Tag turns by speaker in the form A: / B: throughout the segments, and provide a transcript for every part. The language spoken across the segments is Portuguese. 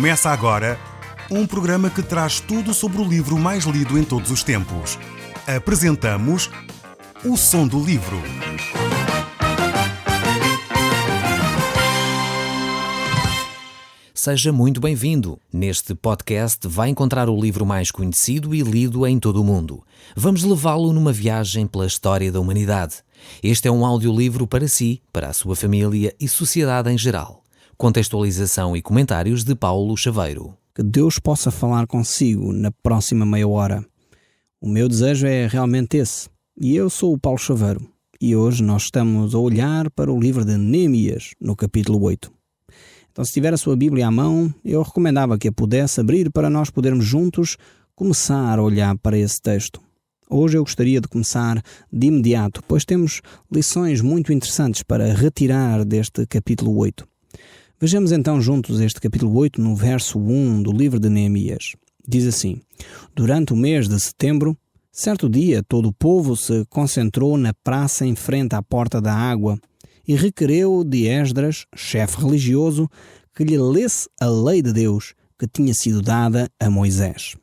A: Começa agora um programa que traz tudo sobre o livro mais lido em todos os tempos. Apresentamos O Som do Livro.
B: Seja muito bem-vindo. Neste podcast vai encontrar o livro mais conhecido e lido em todo o mundo. Vamos levá-lo numa viagem pela história da humanidade. Este é um audiolivro para si, para a sua família e sociedade em geral. Contextualização e comentários de Paulo Chaveiro.
C: Que Deus possa falar consigo na próxima meia hora. O meu desejo é realmente esse. E eu sou o Paulo Chaveiro. E hoje nós estamos a olhar para o livro de Neemias, no capítulo 8. Então, se tiver a sua Bíblia à mão, eu recomendava que a pudesse abrir para nós podermos juntos começar a olhar para esse texto. Hoje eu gostaria de começar de imediato, pois temos lições muito interessantes para retirar deste capítulo 8. Vejamos então juntos este capítulo 8 no verso 1 do livro de Neemias. Diz assim: Durante o mês de setembro, certo dia todo o povo se concentrou na praça em frente à porta da água e requereu de Esdras, chefe religioso, que lhe lesse a lei de Deus que tinha sido dada a Moisés.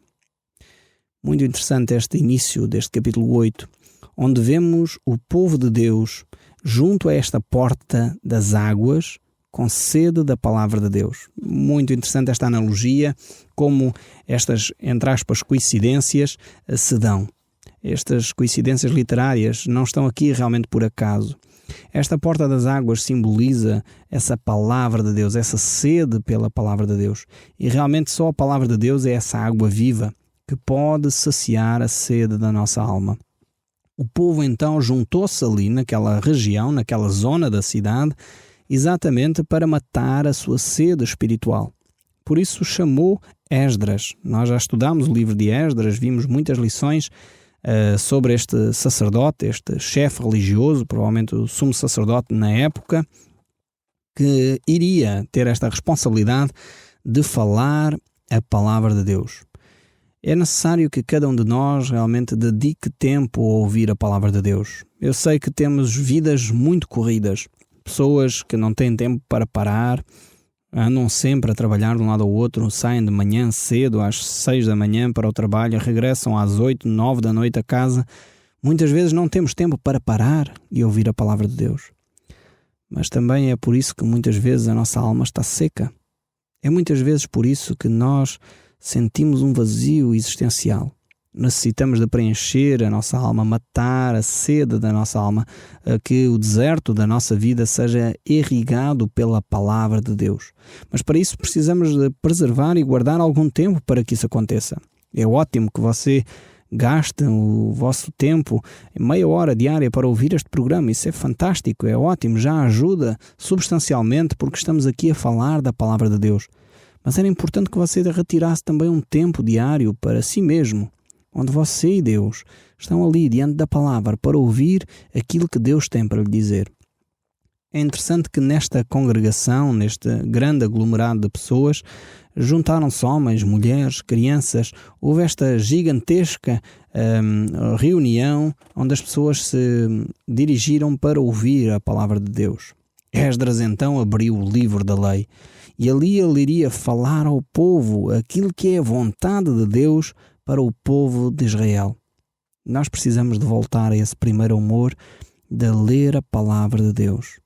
C: Muito interessante este início deste capítulo 8, onde vemos o povo de Deus junto a esta porta das águas, com sede da palavra de Deus. Muito interessante esta analogia, como estas, entre aspas, coincidências se dão. Estas coincidências literárias não estão aqui realmente por acaso. Esta porta das águas simboliza essa palavra de Deus, essa sede pela palavra de Deus. E realmente só a palavra de Deus é essa água viva que pode saciar a sede da nossa alma. O povo então juntou-se ali naquela região, naquela zona da cidade, exatamente para matar a sua sede espiritual. Por isso chamou Esdras. Nós já estudámos o livro de Esdras, vimos muitas lições sobre este sacerdote, este chefe religioso, provavelmente o sumo sacerdote na época, que iria ter esta responsabilidade de falar a palavra de Deus. É necessário que cada um de nós realmente dedique tempo a ouvir a palavra de Deus. Eu sei que temos vidas muito corridas, pessoas que não têm tempo para parar, andam sempre a trabalhar de um lado ao outro, saem de manhã cedo, às 6 da manhã para o trabalho, regressam às 8, 9 da noite a casa. Muitas vezes não temos tempo para parar e ouvir a palavra de Deus. Mas também é por isso que muitas vezes a nossa alma está seca. É muitas vezes por isso que nós sentimos um vazio existencial. Necessitamos de preencher a nossa alma, matar a sede da nossa alma, que o deserto da nossa vida seja irrigado pela palavra de Deus. Mas para isso precisamos de preservar e guardar algum tempo para que isso aconteça. É ótimo que você gaste o vosso tempo, meia hora diária, para ouvir este programa. Isso é fantástico, é ótimo, já ajuda substancialmente porque estamos aqui a falar da palavra de Deus. Mas era importante que você retirasse também um tempo diário para si mesmo, onde você e Deus estão ali diante da palavra para ouvir aquilo que Deus tem para lhe dizer. É interessante que nesta congregação, neste grande aglomerado de pessoas, juntaram-se homens, mulheres, crianças. Houve esta gigantesca reunião onde as pessoas se dirigiram para ouvir a palavra de Deus. Esdras então abriu o livro da lei e ali ele iria falar ao povo aquilo que é a vontade de Deus para o povo de Israel. Nós precisamos de voltar a esse primeiro amor de ler a palavra de Deus.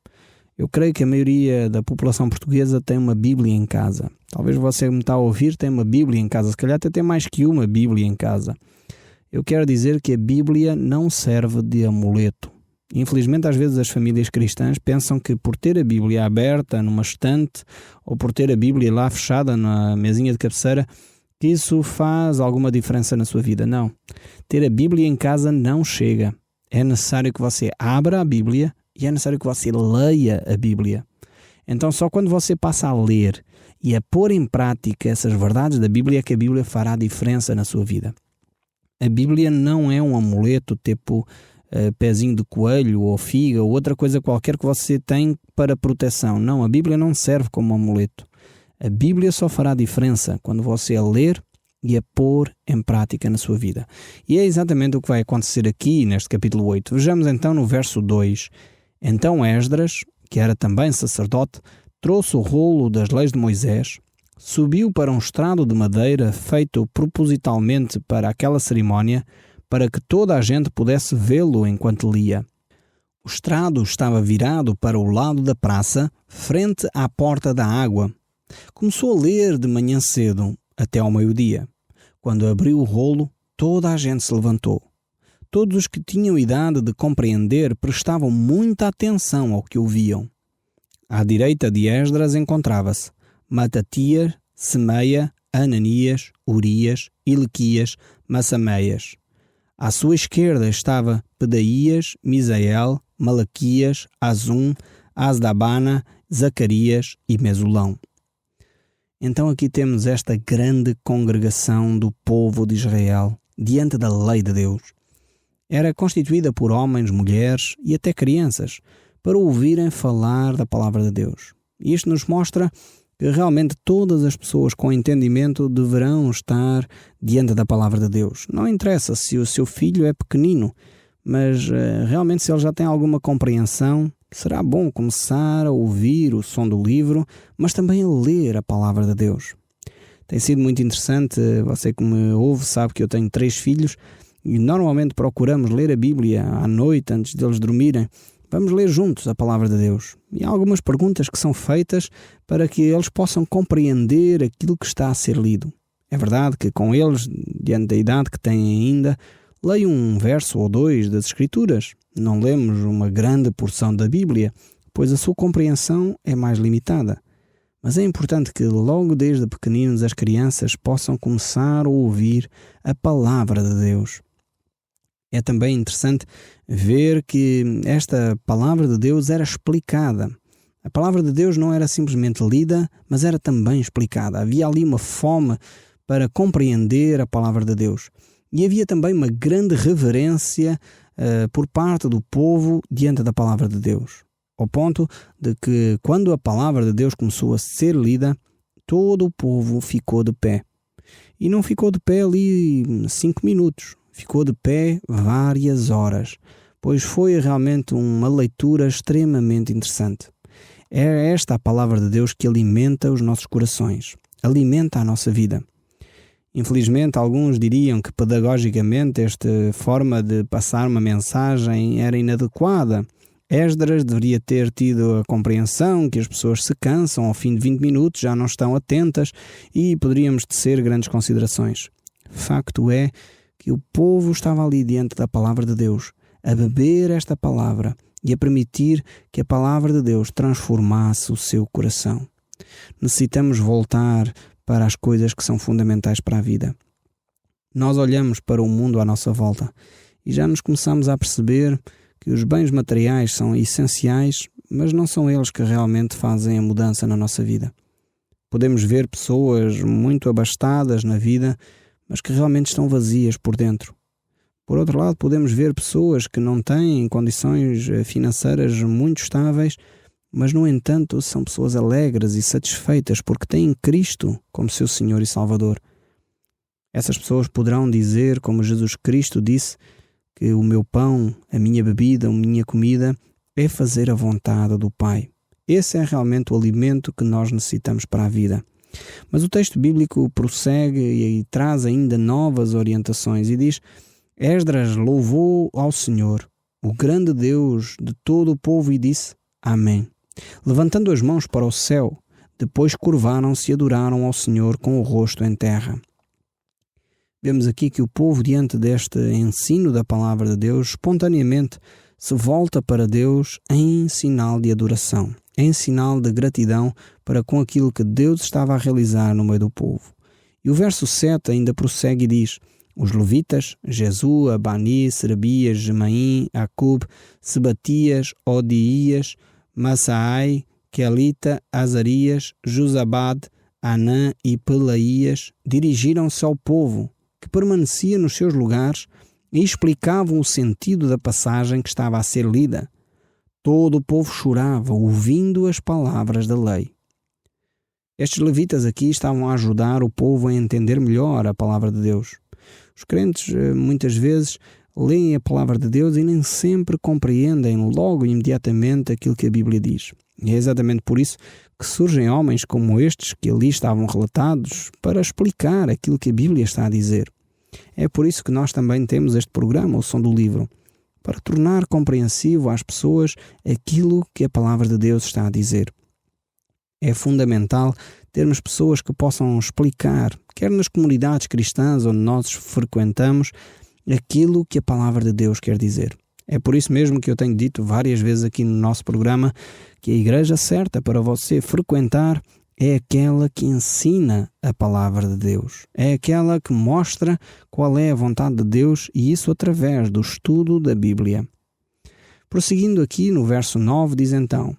C: Eu creio que a maioria da população portuguesa tem uma Bíblia em casa. Talvez você que me está a ouvir tenha uma Bíblia em casa. Se calhar até tem mais que uma Bíblia em casa. Eu quero dizer que a Bíblia não serve de amuleto. Infelizmente, às vezes as famílias cristãs pensam que por ter a Bíblia aberta numa estante ou por ter a Bíblia lá fechada na mesinha de cabeceira, que isso faz alguma diferença na sua vida. Não. Ter a Bíblia em casa não chega. É necessário que você abra a Bíblia e é necessário que você leia a Bíblia. Então só quando você passa a ler e a pôr em prática essas verdades da Bíblia é que a Bíblia fará diferença na sua vida. A Bíblia não é um amuleto tipo pezinho de coelho ou figa ou outra coisa qualquer que você tem para proteção. Não, a Bíblia não serve como amuleto. A Bíblia só fará diferença quando você a ler e a pôr em prática na sua vida. E é exatamente o que vai acontecer aqui neste capítulo 8. Vejamos então no verso 2. Então Esdras, que era também sacerdote, trouxe o rolo das leis de Moisés, subiu para um estrado de madeira feito propositalmente para aquela cerimónia, para que toda a gente pudesse vê-lo enquanto lia. O estrado estava virado para o lado da praça, frente à porta da água. Começou a ler de manhã cedo, até ao meio-dia. Quando abriu o rolo, toda a gente se levantou. Todos os que tinham idade de compreender prestavam muita atenção ao que ouviam. À direita de Esdras encontrava-se Matatias, Semeia, Ananias, Urias, Ilquias, Massameias. À sua esquerda estava Pedaías, Misael, Malaquias, Azum, Asdabana, Zacarias e Mesulão. Então aqui temos esta grande congregação do povo de Israel diante da lei de Deus. Era constituída por homens, mulheres e até crianças para ouvirem falar da palavra de Deus. E isto nos mostra que realmente todas as pessoas com entendimento deverão estar diante da palavra de Deus. Não interessa se o seu filho é pequenino, mas realmente se ele já tem alguma compreensão, será bom começar a ouvir o som do livro, mas também a ler a palavra de Deus. Tem sido muito interessante, você que me ouve sabe que eu tenho 3 filhos e normalmente procuramos ler a Bíblia à noite antes deles dormirem. Vamos ler juntos a palavra de Deus. E há algumas perguntas que são feitas para que eles possam compreender aquilo que está a ser lido. É verdade que com eles, diante da idade que têm ainda, leio um verso ou 2 das Escrituras. Não lemos uma grande porção da Bíblia, pois a sua compreensão é mais limitada. Mas é importante que logo desde pequeninos as crianças possam começar a ouvir a palavra de Deus. É também interessante ver que esta palavra de Deus era explicada. A palavra de Deus não era simplesmente lida, mas era também explicada. Havia ali uma fome para compreender a palavra de Deus. E havia também uma grande reverência por parte do povo diante da palavra de Deus. Ao ponto de que, quando a palavra de Deus começou a ser lida, todo o povo ficou de pé. E não ficou de pé ali 5 minutos. Ficou de pé várias horas, pois foi realmente uma leitura extremamente interessante. É esta a palavra de Deus que alimenta os nossos corações, alimenta a nossa vida. Infelizmente, alguns diriam que pedagogicamente esta forma de passar uma mensagem era inadequada. Esdras deveria ter tido a compreensão que as pessoas se cansam ao fim de 20 minutos, já não estão atentas e poderíamos tecer grandes considerações. Facto é que o povo estava ali diante da palavra de Deus, a beber esta palavra e a permitir que a palavra de Deus transformasse o seu coração. Necessitamos voltar para as coisas que são fundamentais para a vida. Nós olhamos para o mundo à nossa volta e já nos começamos a perceber que os bens materiais são essenciais, mas não são eles que realmente fazem a mudança na nossa vida. Podemos ver pessoas muito abastadas na vida, mas que realmente estão vazias por dentro. Por outro lado, podemos ver pessoas que não têm condições financeiras muito estáveis, mas, no entanto, são pessoas alegres e satisfeitas porque têm Cristo como seu Senhor e Salvador. Essas pessoas poderão dizer, como Jesus Cristo disse, que o meu pão, a minha bebida, a minha comida é fazer a vontade do Pai. Esse é realmente o alimento que nós necessitamos para a vida. Mas o texto bíblico prossegue e traz ainda novas orientações e diz: Esdras louvou ao Senhor, o grande Deus de todo o povo, e disse: Amém. Levantando as mãos para o céu, depois curvaram-se e adoraram ao Senhor com o rosto em terra. Vemos aqui que o povo, diante deste ensino da palavra de Deus, espontaneamente se volta para Deus em sinal de adoração, em sinal de gratidão para com aquilo que Deus estava a realizar no meio do povo. E o verso 7 ainda prossegue e diz: os levitas, Jesua, Bani, Serebias, Gemaim, Acub, Sebatias, Odias, Massaai, Quelita, Azarias, Josabade, Anã e Pelaías dirigiram-se ao povo, que permanecia nos seus lugares, e explicavam o sentido da passagem que estava a ser lida. Todo o povo chorava, ouvindo as palavras da lei. Estes levitas aqui estavam a ajudar o povo a entender melhor a palavra de Deus. Os crentes, muitas vezes, leem a palavra de Deus e nem sempre compreendem logo imediatamente aquilo que a Bíblia diz. E é exatamente por isso que surgem homens como estes que ali estavam relatados para explicar aquilo que a Bíblia está a dizer. É por isso que nós também temos este programa, o Som do Livro, para tornar compreensivo às pessoas aquilo que a Palavra de Deus está a dizer. É fundamental termos pessoas que possam explicar, quer nas comunidades cristãs onde nós frequentamos, aquilo que a Palavra de Deus quer dizer. É por isso mesmo que eu tenho dito várias vezes aqui no nosso programa que a igreja certa para você frequentar é aquela que ensina a Palavra de Deus. É aquela que mostra qual é a vontade de Deus, e isso através do estudo da Bíblia. Prosseguindo aqui no verso 9, diz então: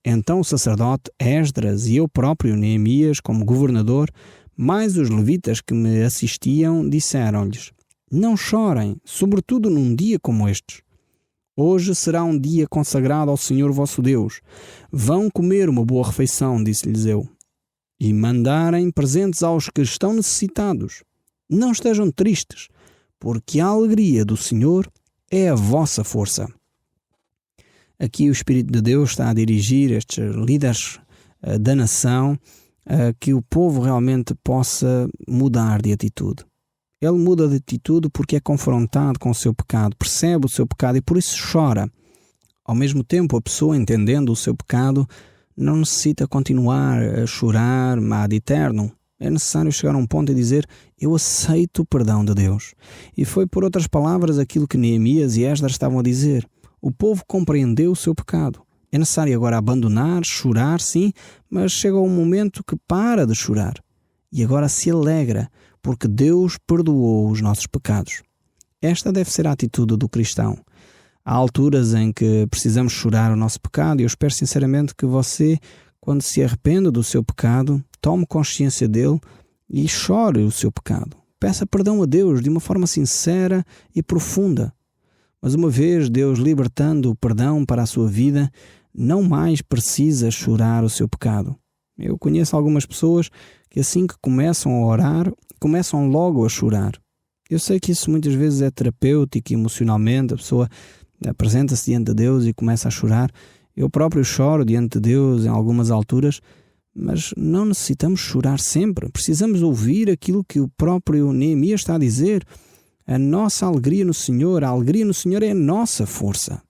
C: Então o sacerdote Esdras e eu próprio, Neemias, como governador, mais os levitas que me assistiam, disseram-lhes: Não chorem, sobretudo num dia como estes. Hoje será um dia consagrado ao Senhor vosso Deus. Vão comer uma boa refeição, disse-lhes eu, e mandarem presentes aos que estão necessitados. Não estejam tristes, porque a alegria do Senhor é a vossa força. Aqui o Espírito de Deus está a dirigir estes líderes da nação a que o povo realmente possa mudar de atitude. Ele muda de atitude porque é confrontado com o seu pecado, percebe o seu pecado e por isso chora. Ao mesmo tempo, a pessoa, entendendo o seu pecado, não necessita continuar a chorar ad eternum. É necessário chegar a um ponto e dizer: eu aceito o perdão de Deus. E foi, por outras palavras, aquilo que Neemias e Esdras estavam a dizer. O povo compreendeu o seu pecado. É necessário agora abandonar, chorar, sim, mas chega um momento que para de chorar e agora se alegra, porque Deus perdoou os nossos pecados. Esta deve ser a atitude do cristão. Há alturas em que precisamos chorar o nosso pecado e eu espero sinceramente que você, quando se arrependa do seu pecado, tome consciência dele e chore o seu pecado. Peça perdão a Deus de uma forma sincera e profunda. Mas uma vez Deus libertando o perdão para a sua vida, não mais precisa chorar o seu pecado. Eu conheço algumas pessoas que assim que começam a orar, começam logo a chorar. Eu sei que isso muitas vezes é terapêutico emocionalmente, a pessoa apresenta-se diante de Deus e começa a chorar. Eu próprio choro diante de Deus em algumas alturas, mas não necessitamos chorar sempre. Precisamos ouvir aquilo que o próprio Neemias está a dizer. A nossa alegria no Senhor, a alegria no Senhor é a nossa força.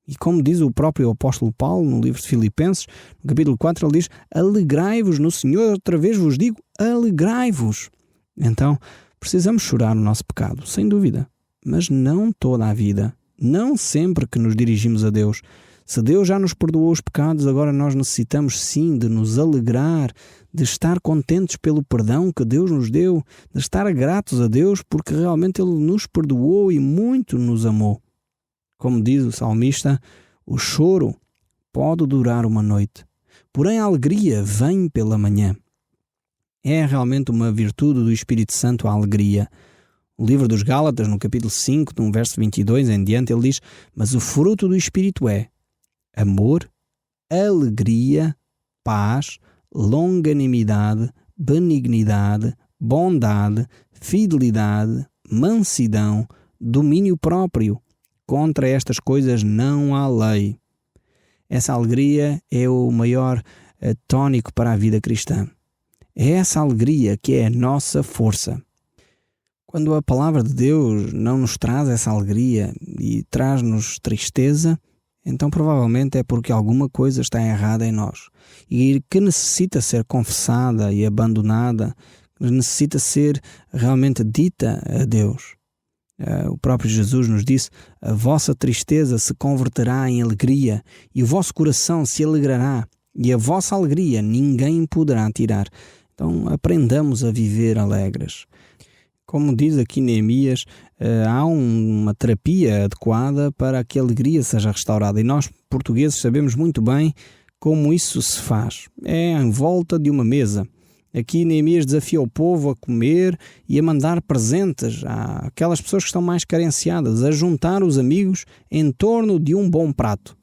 C: E como diz o próprio apóstolo Paulo no livro de Filipenses, no capítulo 4, ele diz: alegrai-vos no Senhor, outra vez vos digo, alegrai-vos. Então, precisamos chorar o nosso pecado, sem dúvida, mas não toda a vida, não sempre que nos dirigimos a Deus. Se Deus já nos perdoou os pecados, agora nós necessitamos sim de nos alegrar, de estar contentes pelo perdão que Deus nos deu, de estar gratos a Deus porque realmente Ele nos perdoou e muito nos amou. Como diz o salmista, o choro pode durar uma noite, porém a alegria vem pela manhã. É realmente uma virtude do Espírito Santo a alegria. O livro dos Gálatas, no capítulo 5, no verso 22 em diante, ele diz: mas o fruto do Espírito é amor, alegria, paz, longanimidade, benignidade, bondade, fidelidade, mansidão, domínio próprio. Contra estas coisas não há lei. Essa alegria é o maior tónico para a vida cristã. É essa alegria que é a nossa força. Quando a palavra de Deus não nos traz essa alegria e traz-nos tristeza, então provavelmente é porque alguma coisa está errada em nós e que necessita ser confessada e abandonada, necessita ser realmente dita a Deus. O próprio Jesus nos disse: a vossa tristeza se converterá em alegria e o vosso coração se alegrará e a vossa alegria ninguém poderá tirar. Então aprendamos a viver alegres. Como diz aqui Neemias, há uma terapia adequada para que a alegria seja restaurada. E nós, portugueses, sabemos muito bem como isso se faz. É em volta de uma mesa. Aqui Neemias desafia o povo a comer e a mandar presentes àquelas pessoas que estão mais carenciadas, a juntar os amigos em torno de um bom prato.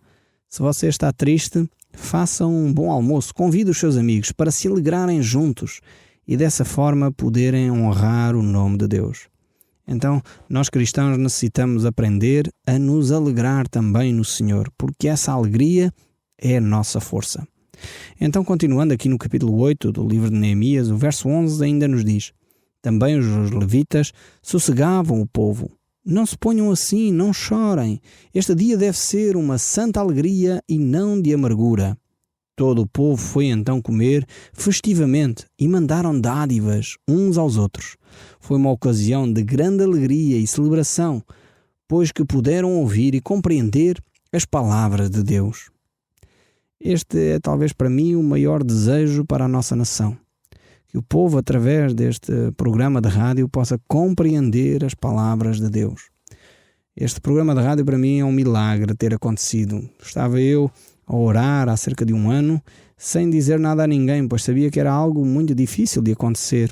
C: Se você está triste, faça um bom almoço, convide os seus amigos para se alegrarem juntos e dessa forma poderem honrar o nome de Deus. Então, nós cristãos necessitamos aprender a nos alegrar também no Senhor, porque essa alegria é a nossa força. Então, continuando aqui no capítulo 8 do livro de Neemias, o verso 11 ainda nos diz: também os levitas sossegavam o povo. Não se ponham assim, não chorem. Este dia deve ser uma santa alegria e não de amargura. Todo o povo foi então comer festivamente e mandaram dádivas uns aos outros. Foi uma ocasião de grande alegria e celebração, pois que puderam ouvir e compreender as palavras de Deus. Este é talvez para mim o maior desejo para a nossa nação. Que o povo, através deste programa de rádio, possa compreender as palavras de Deus. Este programa de rádio para mim é um milagre ter acontecido. Estava eu a orar há cerca de um ano, sem dizer nada a ninguém, pois sabia que era algo muito difícil de acontecer.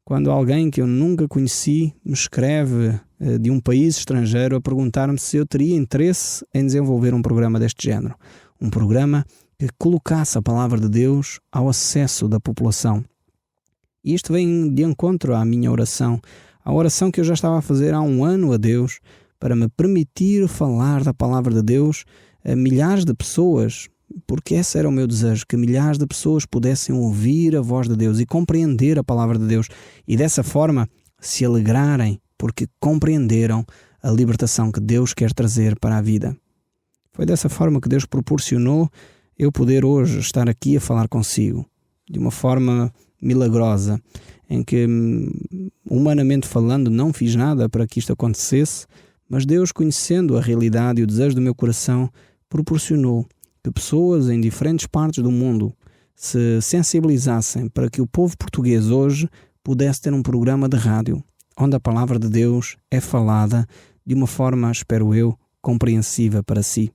C: Quando alguém que eu nunca conheci me escreve de um país estrangeiro a perguntar-me se eu teria interesse em desenvolver um programa deste género. Um programa que colocasse a palavra de Deus ao acesso da população. E isto vem de encontro à minha oração, a oração que eu já estava a fazer há um ano a Deus, para me permitir falar da palavra de Deus a milhares de pessoas, porque esse era o meu desejo, que milhares de pessoas pudessem ouvir a voz de Deus e compreender a palavra de Deus, e dessa forma se alegrarem, porque compreenderam a libertação que Deus quer trazer para a vida. Foi dessa forma que Deus proporcionou eu poder hoje estar aqui a falar consigo, de uma forma milagrosa, em que, humanamente falando, não fiz nada para que isto acontecesse, mas Deus, conhecendo a realidade e o desejo do meu coração, proporcionou que pessoas em diferentes partes do mundo se sensibilizassem para que o povo português hoje pudesse ter um programa de rádio, onde a palavra de Deus é falada de uma forma, espero eu, compreensiva para si.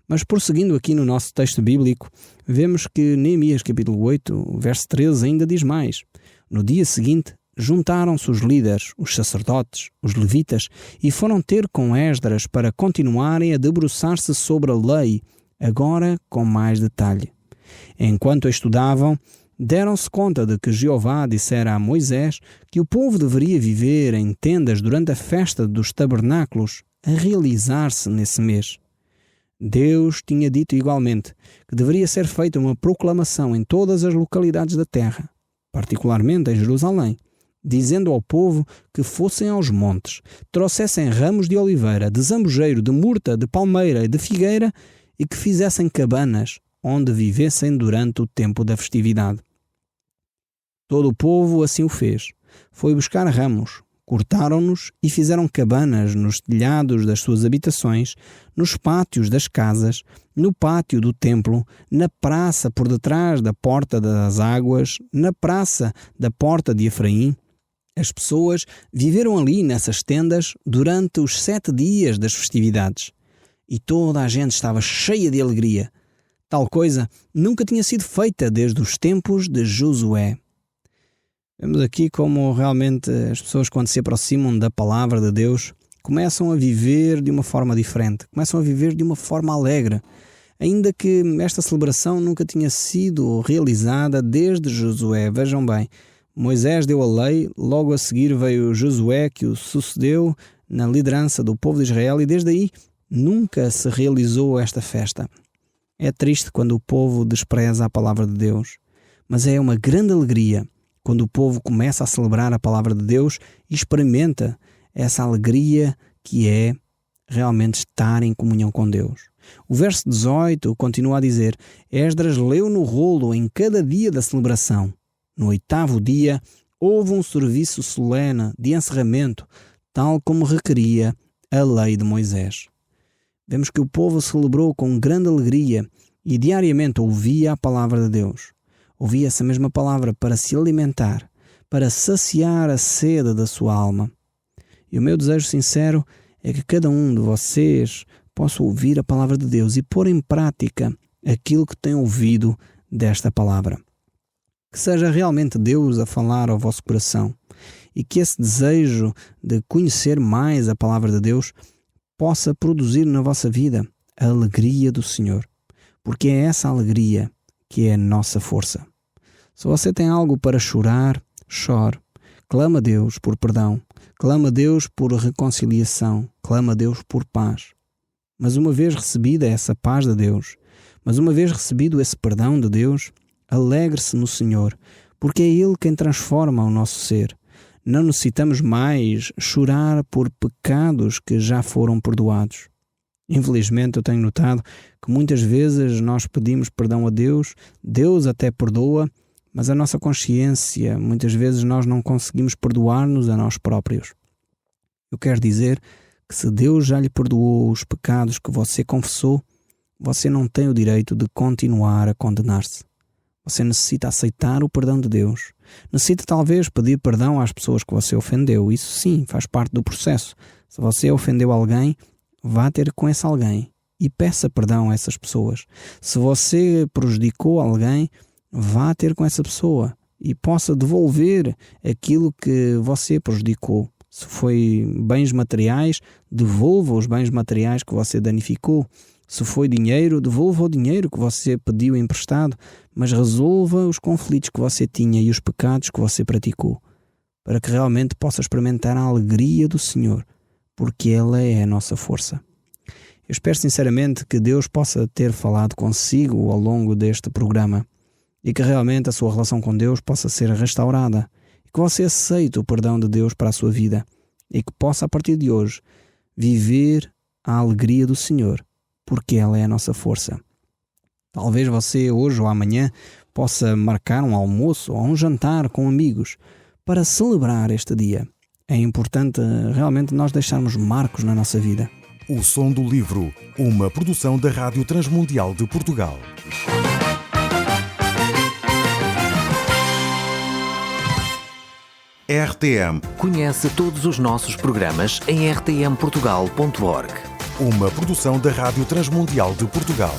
C: Mas prosseguindo aqui no nosso texto bíblico, vemos que Neemias capítulo 8, verso 13 ainda diz mais. No dia seguinte, juntaram-se os líderes, os sacerdotes, os levitas, e foram ter com Esdras para continuarem a debruçar-se sobre a lei, agora com mais detalhe. Enquanto a estudavam, deram-se conta de que Jeová dissera a Moisés que o povo deveria viver em tendas durante a festa dos tabernáculos, a realizar-se nesse mês. Deus tinha dito igualmente que deveria ser feita uma proclamação em todas as localidades da terra, particularmente em Jerusalém, dizendo ao povo que fossem aos montes, trouxessem ramos de oliveira, de zambujeiro, de murta, de palmeira e de figueira e que fizessem cabanas onde vivessem durante o tempo da festividade. Todo o povo assim o fez. Foi buscar ramos, cortaram-nos e fizeram cabanas nos telhados das suas habitações, nos pátios das casas, no pátio do templo, na praça por detrás da porta das águas, na praça da porta de Efraim. As pessoas viveram ali nessas tendas durante os 7 dias das festividades. E toda a gente estava cheia de alegria. Tal coisa nunca tinha sido feita desde os tempos de Josué. Vemos aqui como realmente as pessoas, quando se aproximam da palavra de Deus, começam a viver de uma forma diferente, começam a viver de uma forma alegre, ainda que esta celebração nunca tinha sido realizada desde Josué. Vejam bem, Moisés deu a lei, logo a seguir veio Josué, que o sucedeu na liderança do povo de Israel, e desde aí nunca se realizou esta festa. É triste quando o povo despreza a palavra de Deus, mas é uma grande alegria quando o povo começa a celebrar a palavra de Deus e experimenta essa alegria que é realmente estar em comunhão com Deus. O verso 18 continua a dizer: Esdras leu no rolo em cada dia da celebração. No 8º dia houve um serviço solene de encerramento, tal como requeria a lei de Moisés. Vemos que o povo celebrou com grande alegria e diariamente ouvia a palavra de Deus. Ouvia essa mesma palavra para se alimentar, para saciar a sede da sua alma. E o meu desejo sincero é que cada um de vocês possa ouvir a palavra de Deus e pôr em prática aquilo que tem ouvido desta palavra. Que seja realmente Deus a falar ao vosso coração e que esse desejo de conhecer mais a palavra de Deus possa produzir na vossa vida a alegria do Senhor, porque é essa alegria que é a nossa força. Se você tem algo para chorar, chore. Clama a Deus por perdão. Clama a Deus por reconciliação. Clama a Deus por paz. Mas uma vez recebida essa paz de Deus, Mas uma vez recebido esse perdão de Deus, alegre-se no Senhor, porque é Ele quem transforma o nosso ser. Não necessitamos mais chorar por pecados que já foram perdoados. Infelizmente, eu tenho notado que muitas vezes nós pedimos perdão a Deus, Deus até perdoa, mas a nossa consciência, muitas vezes nós não conseguimos perdoar-nos a nós próprios. Eu quero dizer que se Deus já lhe perdoou os pecados que você confessou, você não tem o direito de continuar a condenar-se. Você necessita aceitar o perdão de Deus. Necessita talvez pedir perdão às pessoas que você ofendeu. Isso sim, faz parte do processo. Se você ofendeu alguém, vá ter com esse alguém e peça perdão a essas pessoas. Se você prejudicou alguém, vá ter com essa pessoa e possa devolver aquilo que você prejudicou. Se foi bens materiais, devolva os bens materiais que você danificou. Se foi dinheiro, devolva o dinheiro que você pediu emprestado, mas resolva os conflitos que você tinha e os pecados que você praticou, para que realmente possa experimentar a alegria do Senhor, porque ela é a nossa força. Eu espero sinceramente que Deus possa ter falado consigo ao longo deste programa e que realmente a sua relação com Deus possa ser restaurada e que você aceite o perdão de Deus para a sua vida e que possa a partir de hoje viver a alegria do Senhor, porque ela é a nossa força. Talvez você hoje ou amanhã possa marcar um almoço ou um jantar com amigos para celebrar este dia. É importante realmente nós deixarmos marcos na nossa vida.
A: O Som do Livro, uma produção da Rádio Transmundial de Portugal. RTM.
B: Conhece todos os nossos programas em rtmportugal.org.
A: Uma produção da Rádio Transmundial de Portugal.